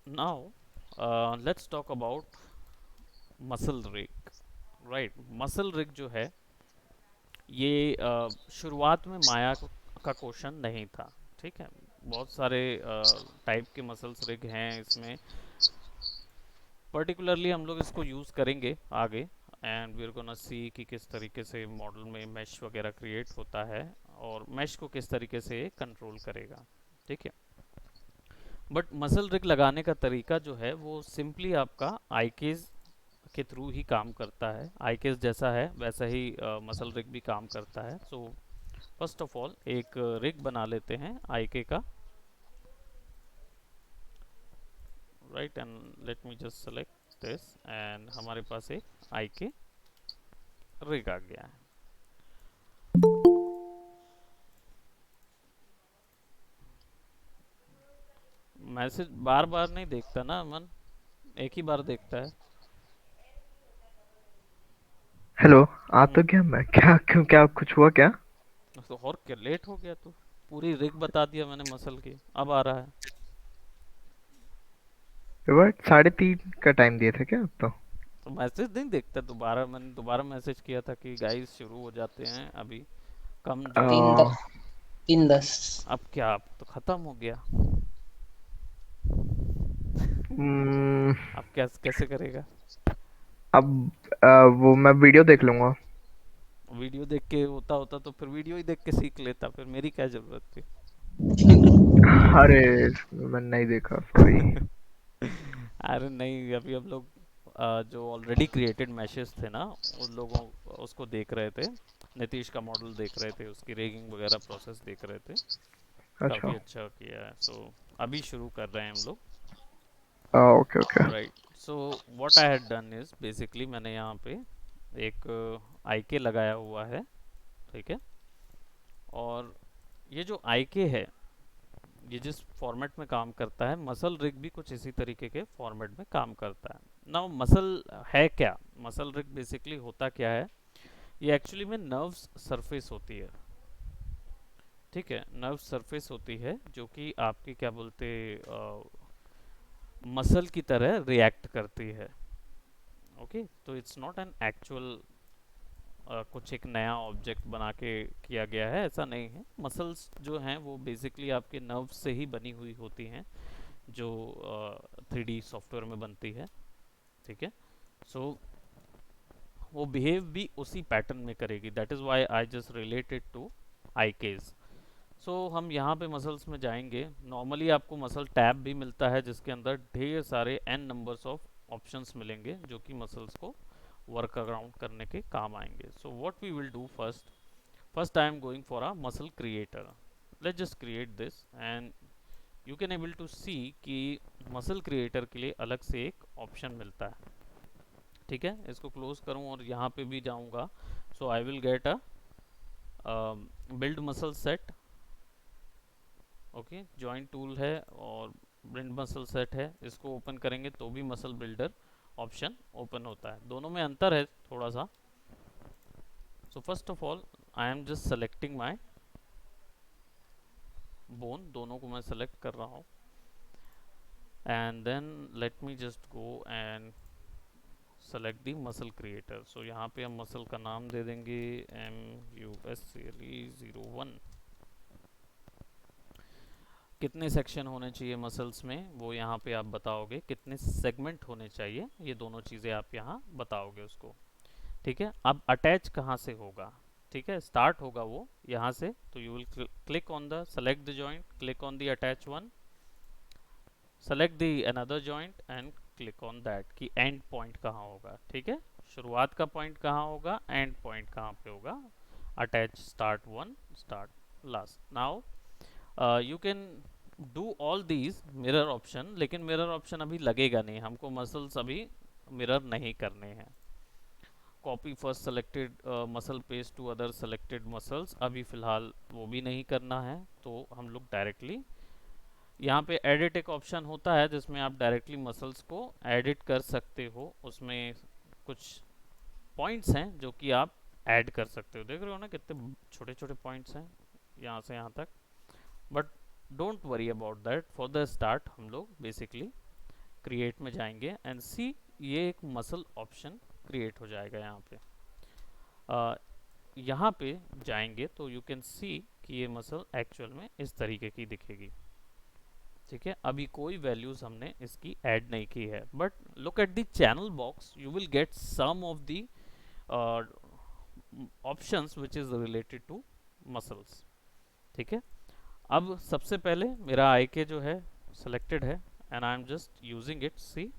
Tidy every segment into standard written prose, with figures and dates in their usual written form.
Now, let's talk about muscle rig. Right, muscle rig जो है ये शुरुआत में का क्वेश्चन नहीं था। ठीक है, बहुत सारे टाइप के मसल्स रिग हैं इसमें। पर्टिकुलरली हम लोग इसको यूज़ करेंगे आगे, and we are gonna see कि किस तरीके से मॉडल में मैश वगैरह क्रिएट होता है और मैश को किस तरीके से कंट्रोल करेगा। ठीक है, बट मसल रिग लगाने का तरीका जो है वो सिंपली आपका आईकेज के थ्रू ही काम करता है। आईकेस जैसा है वैसा ही मसल रिग भी काम करता है। सो फर्स्ट ऑफ ऑल एक रिग बना लेते हैं आईके का। Right, and let me just select this, and हमारे पास एक आईके रिग आ गया है। मैसेज बार बार नहीं देखता ना अमन, एक ही बार देखता है। हेलो। आ तो हम्म। गया मैं, क्या क्यों, क्या कुछ हुआ क्या? तो और क्या लेट हो गया तू? पूरी रिग बता दिया मैंने मसल की, अब आ रहा है। बट 3:30 का टाइम दिए थे क्या अब तो? तो मैसेज नहीं देखता दोबारा? मैंने दोबारा मैसेज किया था कि गाइस शुरू हो जाते हैं अभी, कम तीन ज्वाइनिंग द, है। 3:10। अब क्या, अब तो खत्म हो गया। हम्म, अब कैसे करेगा? अब वो मैं वीडियो देख लूंगा। वीडियो देख के होता होता तो फिर वीडियो ही देख के सीख लेता, फिर मेरी क्या जरूरत थी? अरे, मैं नहीं देखा, सॉरी। अरे नहीं, अभी हम लोग जो ऑलरेडी क्रिएटेड मैशेस थे ना, उन लोगों उसको देख रहे थे। नीतीश का मॉडल देख रहे थे, उसकी रेगिंग वगैरह प्रोसेस देख रहे थे। अच्छा। काफ़ी अच्छा किया है। सो अभी शुरू कर रहे हैं हम लोग। Okay okay. Right, so what I had done is basically मैंने यहाँ पे एक आईके लगाया हुआ है। ठीक है, और ये जो आईके है ये जिस फॉर्मेट में काम करता है, मसल रिग भी कुछ इसी तरीके के फॉर्मेट में काम करता है। नाउ मसल है क्या? मसल रिग बेसिकली होता क्या है? ये एक्चुअली में नर्व्स सरफेस होती है। ठीक है, नर्व सरफेस होती है जो कि आपकी क्या बोलते मसल की तरह रिएक्ट करती है। ओके, तो इट्स नॉट एन एक्चुअल कुछ एक नया ऑब्जेक्ट बना के किया गया है, ऐसा नहीं है। मसल्स जो हैं वो बेसिकली आपके नर्व से ही बनी हुई होती हैं, जो 3D सॉफ्टवेयर में बनती है। ठीक है, सो वो बिहेव भी उसी पैटर्न में करेगी। That is why I just related to I case. So हम यहाँ पे मसल्स में जाएंगे। नॉर्मली आपको मसल टैब भी मिलता है जिसके अंदर ढेर सारे एन नंबर्स ऑफ ऑप्शंस मिलेंगे जो कि मसल्स को वर्क अराउंड करने के काम आएंगे। So what we will do first, first I am going for a muscle creator. Let's just create this and you can able to see कि muscle creator के लिए अलग से एक ऑप्शन मिलता है। ठीक है, इसको क्लोज करूं और यहाँ पे भी जाऊंगा। So I will get a build muscle set. Okay, joint tool है और बिल्ड मसल सेट है, इसको ओपन करेंगे तो भी मसल बिल्डर ऑप्शन ओपन होता है। दोनों में अंतर है थोड़ा सा। So first of all I am just selecting my bone, दोनों को मैं सेलेक्ट कर रहा हूँ। And then let me just go and select the muscle creator. So यहाँ पे हम मसल का नाम दे देंगे MUSCLE01। कितने सेक्शन होने चाहिए मसल्स में वो यहाँ पे आप बताओगे, कितने सेगमेंट होने चाहिए ये दोनों चीज़ें आप यहाँ बताओगे उसको। ठीक है, अब अटैच कहाँ से होगा? ठीक है, स्टार्ट होगा वो यहाँ से, तो you will click on the select the joint, click on the attach one, select the another joint and click on that कि एंड पॉइंट कहाँ होगा। ठीक है, शुरुआत का पॉइंट कहाँ होगा, एंड पॉइंट कहाँ पे होगा। Attach start one, start last. Now you can do all these mirror option, लेकिन मिरर ऑप्शन अभी लगेगा नहीं, हमको मसल्स अभी मिरर नहीं करने हैं। Copy first selected muscle page to other selected muscles अभी फ़िलहाल वो भी नहीं करना है। तो हम लोग डायरेक्टली यहाँ पे एडिट एक ऑप्शन होता है जिसमें आप डायरेक्टली मसल्स को एडिट कर सकते हो। उसमें कुछ पॉइंट्स हैं जो कि आप ऐड कर सकते हो। देख रहे हो ना कितने छोटे छोटे पॉइंट्स हैं यहाँ से यहाँ तक। But don't worry about that, for the start हम लोग बेसिकली क्रिएट में जाएंगे एंड सी, ये एक मसल ऑप्शन क्रिएट हो जाएगा यहाँ पे। यहाँ पे जाएंगे तो यू कैन सी कि ये मसल एक्चुअल में इस तरीके की दिखेगी। ठीक है, अभी कोई वैल्यूज हमने इसकी ऐड नहीं की है, but look at the channel box, you will get some of the options which is related to muscles. ठीक है, अब सबसे पहले मेरा आई के जो है सेलेक्टेड है and I am just using it, see.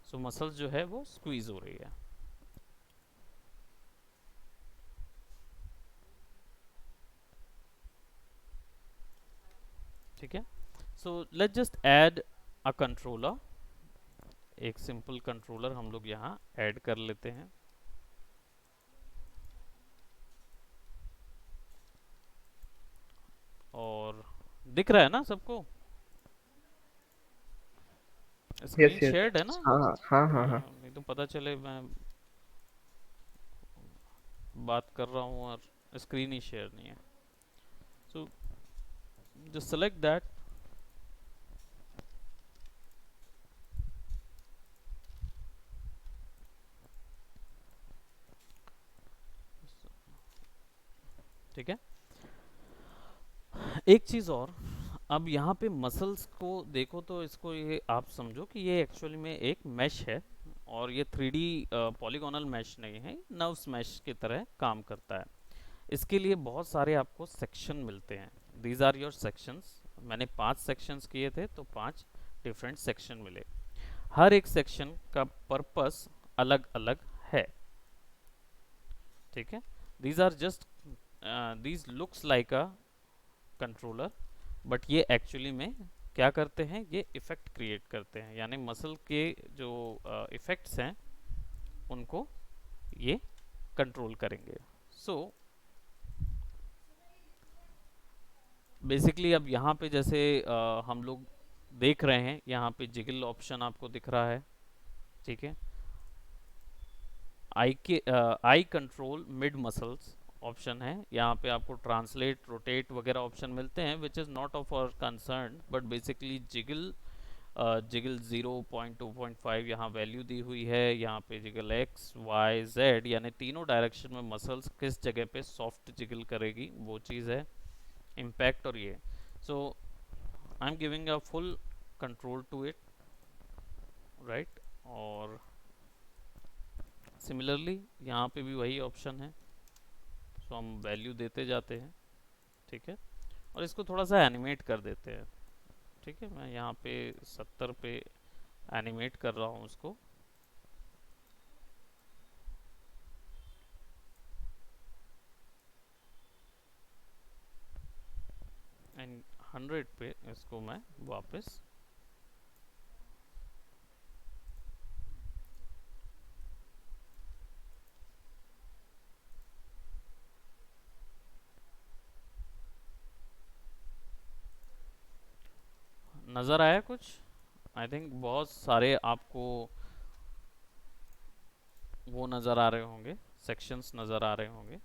So muscles जो है वो स्क्वीज हो रही है। ठीक है, so let's just add a controller, एक सिंपल कंट्रोलर हम लोग यहाँ ऐड कर लेते हैं। और दिख रहा है ना सबको, यस स्क्रीन यस। शेयर्ड है ना? हाँ हाँ हाँ हाँ। नहीं तो पता चले मैं बात कर रहा हूँ और स्क्रीन ही शेयर नहीं है। So just select that. ठीक है, एक चीज़ और, अब यहाँ पे मसल्स को देखो तो इसको ये आप समझो कि ये एक्चुअली में एक मैश है, और ये 3D पॉलीगोनल मैश नहीं है, नर्व्स मैश की तरह काम करता है। इसके लिए बहुत सारे आपको सेक्शन मिलते हैं, दीज आर योर सेक्शंस। मैंने 5 सेक्शंस किए थे तो 5 डिफरेंट सेक्शन मिले। हर एक सेक्शन का पर्पस अलग अलग है। ठीक है, these are just, these looks like a controller, but ये एक्चुअली में क्या करते हैं, ये इफेक्ट क्रिएट करते हैं, यानी मसल के जो इफेक्ट्स हैं उनको ये कंट्रोल करेंगे। सो बेसिकली अब यहाँ पे जैसे हम लोग देख रहे हैं, यहाँ पे जिगल ऑप्शन आपको दिख रहा है। ठीक है, आई कंट्रोल मिड मसल्स ऑप्शन है, यहाँ पे आपको ट्रांसलेट रोटेट वगैरह ऑप्शन मिलते हैं, which is not of our concern, but basically jiggle, jiggle 0.2.5 यहाँ वैल्यू दी हुई है, यहाँ पे जिगल एक्स वाई जेड यानी तीनों डायरेक्शन में मसल्स किस जगह पे सॉफ्ट जिगल करेगी वो चीज़ है, इम्पैक्ट और ये। So I am giving a full control to it, right. और सिमिलरली यहाँ पे भी वही ऑप्शन है, सो हम वैल्यू देते जाते हैं। ठीक है, और इसको थोड़ा सा एनिमेट कर देते हैं। ठीक है, मैं यहाँ पे 70 पे एनिमेट कर रहा हूँ उसको, एंड 100 पे इसको मैं वापस नज़र आया कुछ? आई थिंक बहुत सारे आपको वो नज़र आ रहे होंगे, सेक्शंस नज़र आ रहे होंगे।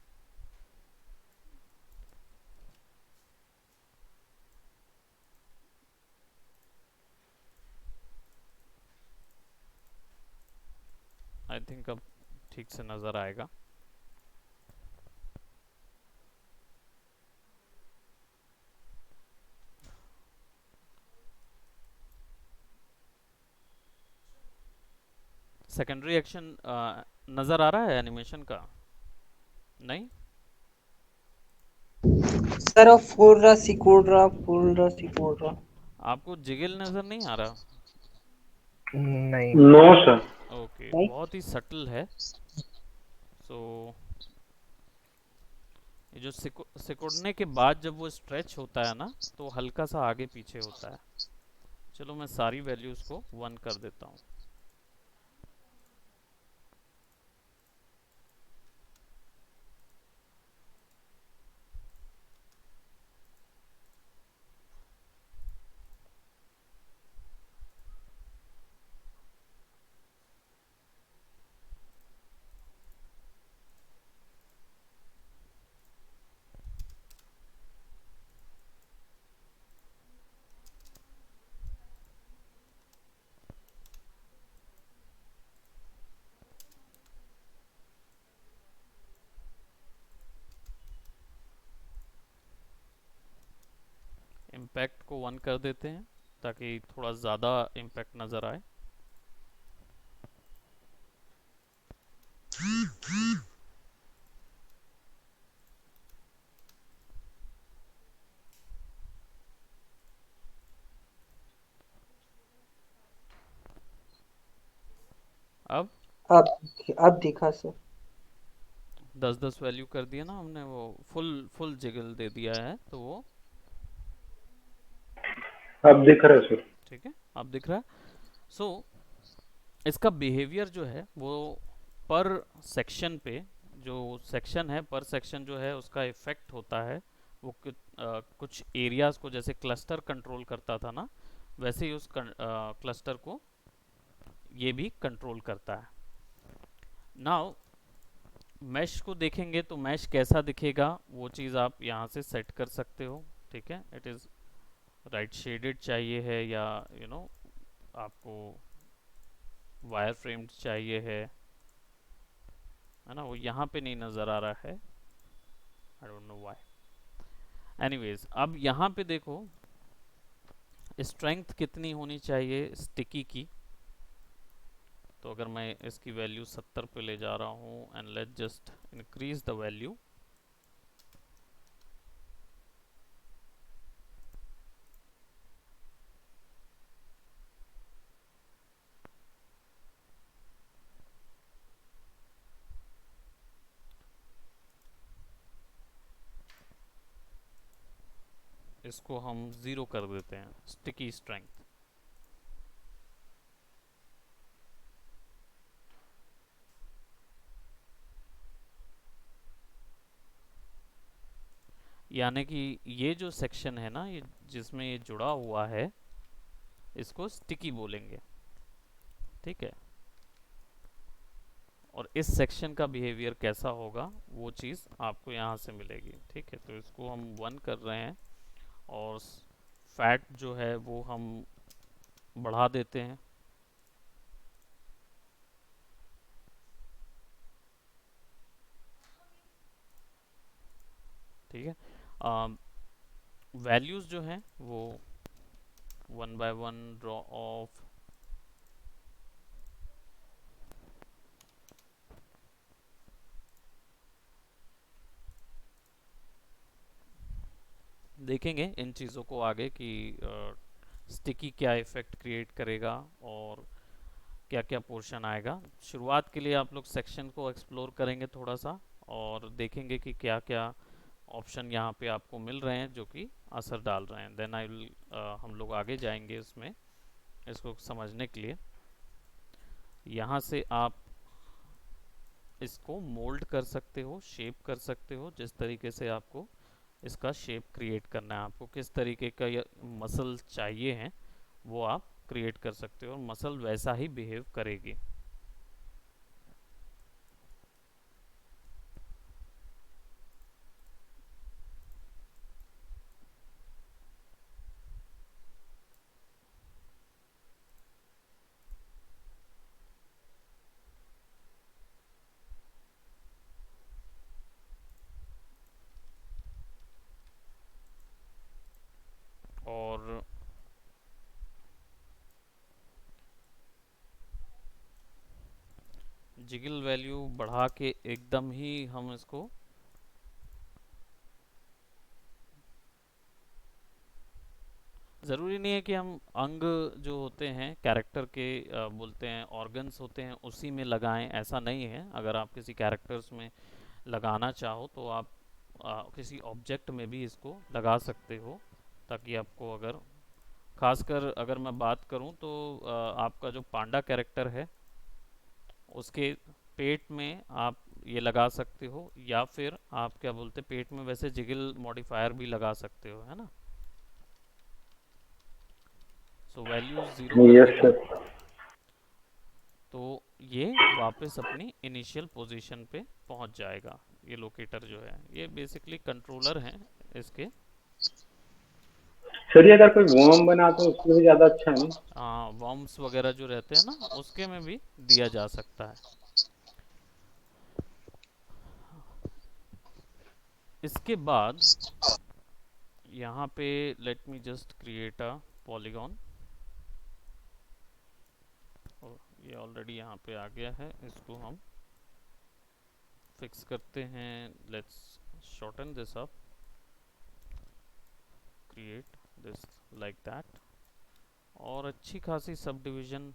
आई थिंक अब ठीक से नज़र आएगा। सेकेंडरी एक्शन नज़र आ रहा है एनिमेशन का? नहीं? सर वो फूल रहा। आपको जिगल नज़र नहीं आ रहा? नहीं। No sir. ओके, नहीं। बहुत ही सटल है। सो ये जो सिकुड़ने के बाद जब वो स्ट्रेच होता है ना, तो हल्का सा आगे पीछे होता है। चलो मैं सारी वैल्यूज़ को 1 कर देता हूँ। इम्पैक्ट को 1 कर देते हैं ताकि थोड़ा ज़्यादा इम्पैक्ट नज़र आए। अब अब दिखा सर। 10-10 वैल्यू कर दिया ना हमने, वो फुल फुल जिगल दे दिया है तो वो अब दिख रहा है सर। ठीक है, अब दिख रहा है। सो इसका बिहेवियर जो है वो पर सेक्शन पे, जो सेक्शन है पर सेक्शन जो है उसका इफेक्ट होता है वो कुछ एरियाज को, जैसे क्लस्टर कंट्रोल करता था ना, वैसे ही उस क्लस्टर को ये भी कंट्रोल करता है। नाउ मैश को देखेंगे तो मैश कैसा दिखेगा वो चीज़ आप यहाँ से सेट कर सकते हो। ठीक है, इट इज़ राइट शेडेड चाहिए है या आपको वायर फ्रेम्ड चाहिए है ना, वो यहाँ पे नहीं नज़र आ रहा है, I don't know why. Anyways, अब यहाँ पे देखो स्ट्रेंथ कितनी होनी चाहिए स्टिकी की। तो अगर मैं इसकी वैल्यू 70 पे ले जा रहा हूँ and let just increase the value, इसको हम 0 कर देते हैं स्टिकी स्ट्रेंथ। यानी कि ये जो सेक्शन है ना, ये जिसमें ये जुड़ा हुआ है, इसको स्टिकी बोलेंगे। ठीक है, और इस सेक्शन का बिहेवियर कैसा होगा वो चीज़ आपको यहाँ से मिलेगी। ठीक है, तो इसको हम 1 कर रहे हैं और फैट जो है वो हम बढ़ा देते हैं। ठीक है, वैल्यूज़ जो हैं वो 1 बाय 1 ड्रॉ ऑफ देखेंगे इन चीज़ों को आगे कि स्टिकी क्या इफ़ेक्ट क्रिएट करेगा और क्या क्या पोर्शन आएगा। शुरुआत के लिए आप लोग सेक्शन को एक्सप्लोर करेंगे थोड़ा सा और देखेंगे कि क्या क्या ऑप्शन यहाँ पे आपको मिल रहे हैं जो कि असर डाल रहे हैं। देन आई विल हम लोग आगे जाएंगे इसमें, इसको समझने के लिए। यहाँ से आप इसको मोल्ड कर सकते हो, शेप कर सकते हो, जिस तरीके से आपको इसका शेप क्रिएट करना है, आपको किस तरीके का मसल चाहिए है वो आप क्रिएट कर सकते हो और मसल वैसा ही बिहेव करेगी। और जिगल वैल्यू बढ़ा के एकदम ही हम इसको ज़रूरी नहीं है कि हम अंग जो होते हैं कैरेक्टर के बोलते हैं ऑर्गन्स होते हैं उसी में लगाएं, ऐसा नहीं है। अगर आप किसी कैरेक्टर्स में लगाना चाहो तो आप किसी ऑब्जेक्ट में भी इसको लगा सकते हो, ताकि आपको अगर खासकर अगर मैं बात करूं तो आपका जो पांडा कैरेक्टर है उसके पेट में आप ये लगा सकते हो, या फिर आप क्या बोलते पेट में वैसे जिगल मॉडिफायर भी लगा सकते हो, है ना। सो वैल्यूज 0 कर यस देंगे सर। तो ये वापस अपनी इनिशियल पोजीशन पे पहुंच जाएगा। ये लोकेटर जो है ये बेसिकली कंट्रोलर हैं इसके। सर ये अगर कोई वर्म बना तो उससे भी ज्यादा अच्छा है ना? वॉर्म्स वगैरह जो रहते हैं ना उसके में भी दिया जा सकता है। इसके बाद यहाँ पे late me just create a polygon. ये ऑलरेडी यहाँ पे आ गया है, इसको हम फिक्स करते हैं। Let's shorten this up, create this like that. और अच्छी खासी सब डिवीजन,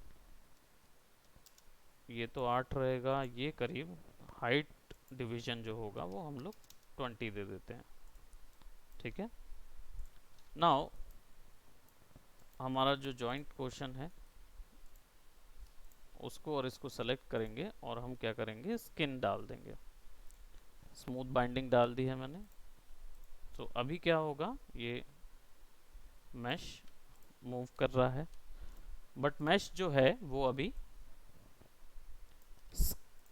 ये तो 8 रहेगा, ये करीब हाइट डिवीजन जो होगा वो हम लोग 20 दे देते हैं। ठीक है, नाउ हमारा जो जॉइंट क्वेश्चन है उसको और इसको सेलेक्ट करेंगे और हम क्या करेंगे, स्किन डाल देंगे। स्मूथ बाइंडिंग डाल दी है मैंने। तो अभी क्या होगा, ये मैश मूव कर रहा है, बट मैश जो है वो अभी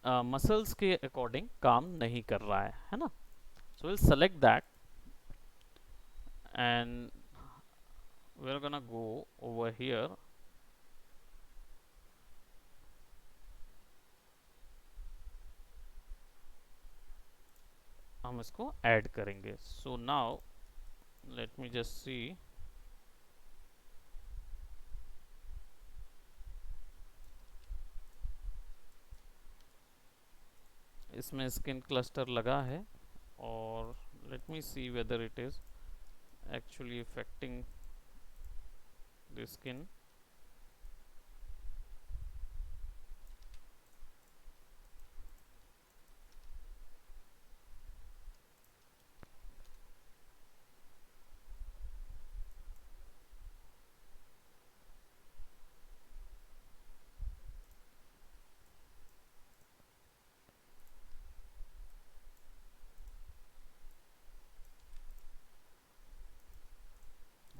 मसल्स के अकॉर्डिंग काम नहीं कर रहा है ना। So will select that and we are gonna go over here. हम इसको ऐड करेंगे। So now let me just see, इसमें स्किन क्लस्टर लगा है और let me see whether it is actually affecting the skin।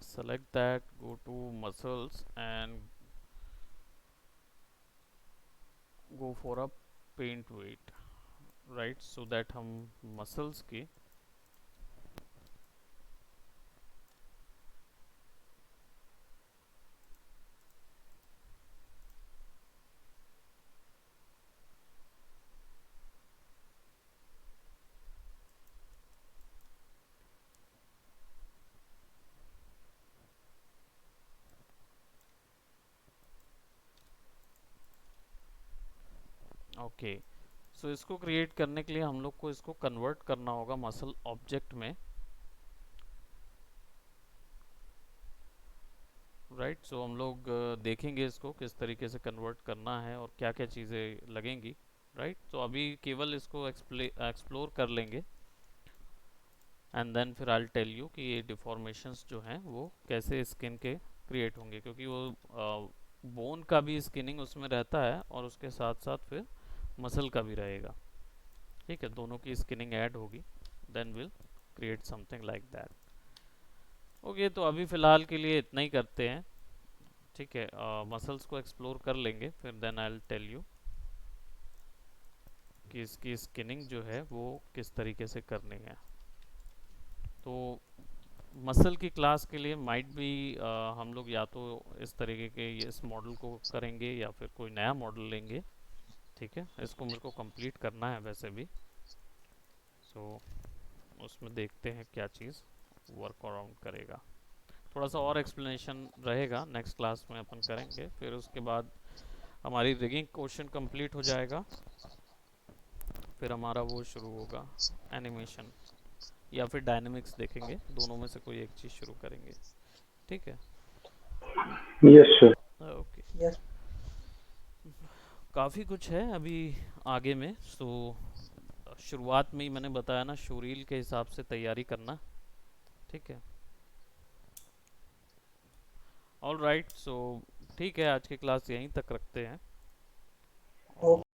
Select that, go to muscles and go for a paint weight, right, so that हम muscles की okay. सो इसको create करने के लिए हम लोग को इसको कन्वर्ट करना होगा मसल ऑब्जेक्ट में, राइट। सो हम लोग देखेंगे इसको किस तरीके से कन्वर्ट करना है और क्या क्या चीज़ें लगेंगी, राइट। तो अभी केवल इसको एक्सप्लोर कर लेंगे एंड देन फिर आई टेल यू कि ये डिफॉर्मेशंस जो हैं वो कैसे स्किन के क्रिएट होंगे, क्योंकि वो बोन का भी स्किनिंग उसमें रहता है और उसके साथ साथ फिर मसल का भी रहेगा। ठीक है, दोनों की स्किनिंग ऐड होगी, then will create something like that. Okay, तो अभी फ़िलहाल के लिए इतना ही करते हैं। ठीक है, मसल्स को एक्सप्लोर कर लेंगे, फिर then I will tell you कि इसकी स्किनिंग जो है वो किस तरीके से करनी है। तो मसल की क्लास के लिए माइट भी हम लोग या तो इस तरीके के इस मॉडल को करेंगे या फिर कोई नया मॉडल लेंगे। ठीक है, इसको मेरे को कंप्लीट करना है वैसे भी। सो उसमें देखते हैं क्या चीज़ वर्क अराउंड करेगा। थोड़ा सा और एक्सप्लेनेशन रहेगा, नेक्स्ट क्लास में अपन करेंगे। फिर उसके बाद हमारी रिगिंग क्वेश्चन कंप्लीट हो जाएगा, फिर हमारा वो शुरू होगा एनिमेशन या फिर डायनेमिक्स देखेंगे, दोनों में से कोई एक चीज़ शुरू करेंगे। ठीक है, यस सर। ओके। यस काफ़ी कुछ है अभी आगे में। सो शुरुआत में ही मैंने बताया ना, शोरील के हिसाब से तैयारी करना। ठीक है, ऑल राइट। सो ठीक है, आज की क्लास यहीं तक रखते हैं। ओके।